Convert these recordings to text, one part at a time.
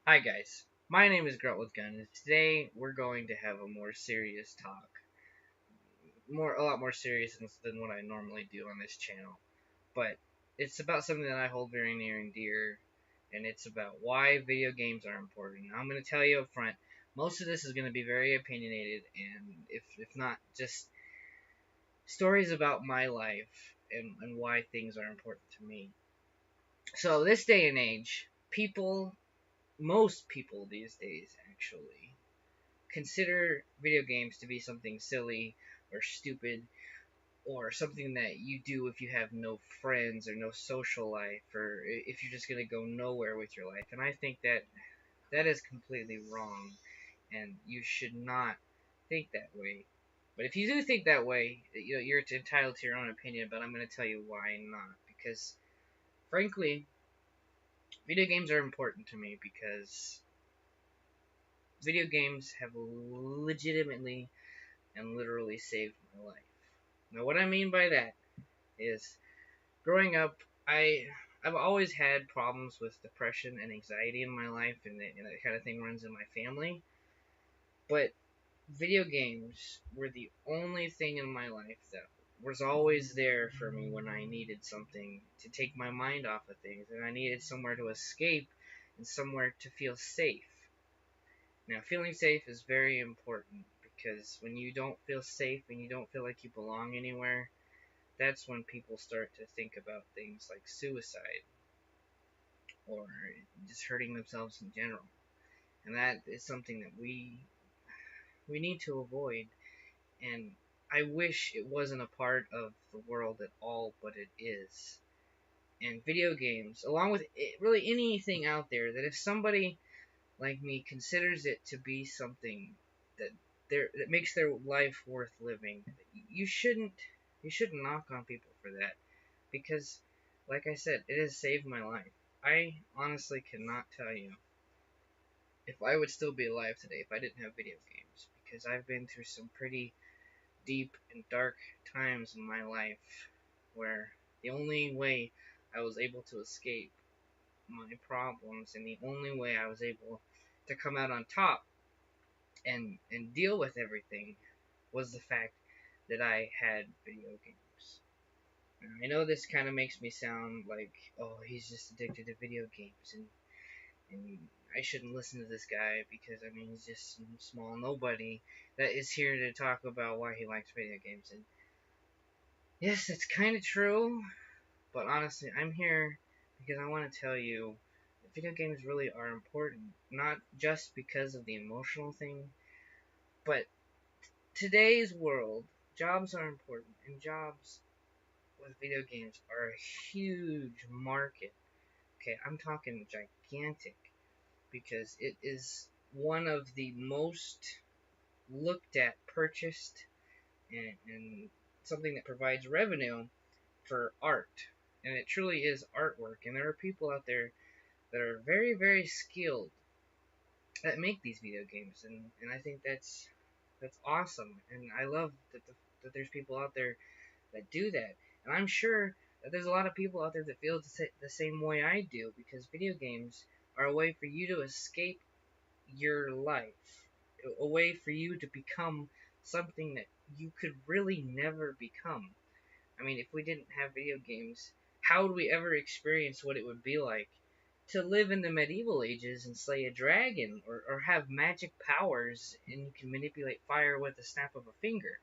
Hi guys, my name is Grunt with Gun, and today we're going to have a more serious talk, a lot more serious than what I normally do on this channel. But it's about something that I hold very near and dear, and it's about why video games are important. Now, I'm going to tell you up front, most of this is going to be very opinionated, and if not, just stories about my life and why things are important to me. So this day and age, most people these days actually consider video games to be something silly or stupid or something that you do if you have no friends or no social life or if you're just going to go nowhere with your life. And I think that that is completely wrong and you should not think that way. But if you do think that way, you're entitled to your own opinion, but I'm going to tell you why not. Because frankly, video games are important to me because video games have legitimately and literally saved my life. Now, what I mean by that is, growing up, I I've always had problems with depression and anxiety in my life, and that kind of thing runs in my family. But video games were the only thing in my life that was always there for me when I needed something to take my mind off of things, and I needed somewhere to escape and somewhere to feel safe. Now, feeling safe is very important because when you don't feel safe and you don't feel like you belong anywhere, that's when people start to think about things like suicide or just hurting themselves in general. And that is something that we need to avoid. And I wish it wasn't a part of the world at all, but it is. And video games, along with really anything out there, that if somebody like me considers it to be something that that makes their life worth living, you shouldn't you shouldn't knock on people for that because, like I said, it has saved my life. I honestly cannot tell you if I would still be alive today if I didn't have video games, because I've been through some pretty deep and dark times in my life where the only way I was able to escape my problems and the only way I was able to come out on top and deal with everything was the fact that I had video games. I know this kind of makes me sound like, oh, he's just addicted to video games, and I shouldn't listen to this guy because, I mean, he's just some small nobody that is here to talk about why he likes video games. And yes, it's kind of true, but honestly, I'm here because I want to tell you that video games really are important, not just because of the emotional thing, but today's world, jobs are important, and jobs with video games are a huge market. Okay, I'm talking gigantic because it is one of the most looked at, purchased, and something that provides revenue for art. And it truly is artwork. And there are people out there that are very, very skilled that make these video games, and I think that's awesome. And I love that there's people out there that do that. And I'm sure that there's a lot of people out there that feel the same way I do, because video games are a way for you to escape your life, a way for you to become something that you could really never become. I mean, if we didn't have video games, how would we ever experience what it would be like to live in the medieval ages and slay a dragon, or have magic powers and you can manipulate fire with the snap of a finger?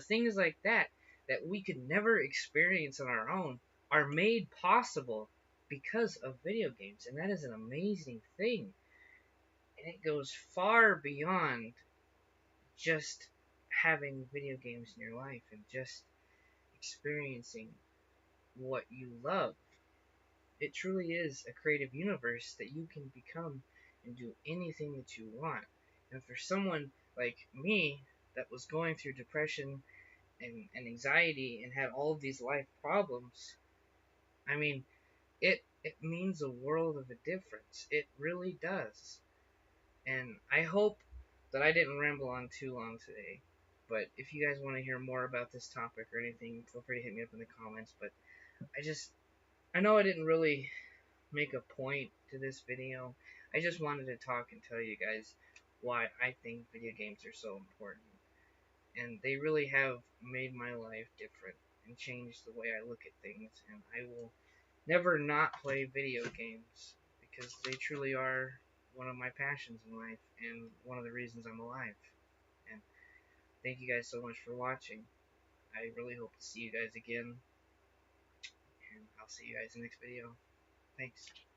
Things like that that we could never experience on our own are made possible because of video games, and that is an amazing thing. And it goes far beyond just having video games in your life and just experiencing what you love. It truly is a creative universe that you can become and do anything that you want. And for someone like me that was going through depression and anxiety and had all of these life problems, I mean, it means a world of a difference. It really does. And I hope that I didn't ramble on too long today. But if you guys want to hear more about this topic or anything, feel free to hit me up in the comments. But I know I didn't really make a point to this video. I just wanted to talk and tell you guys why I think video games are so important. And they really have made my life different and changed the way I look at things. And I will never not play video games because they truly are one of my passions in life and one of the reasons I'm alive. And thank you guys so much for watching. I really hope to see you guys again, and I'll see you guys in the next video. Thanks.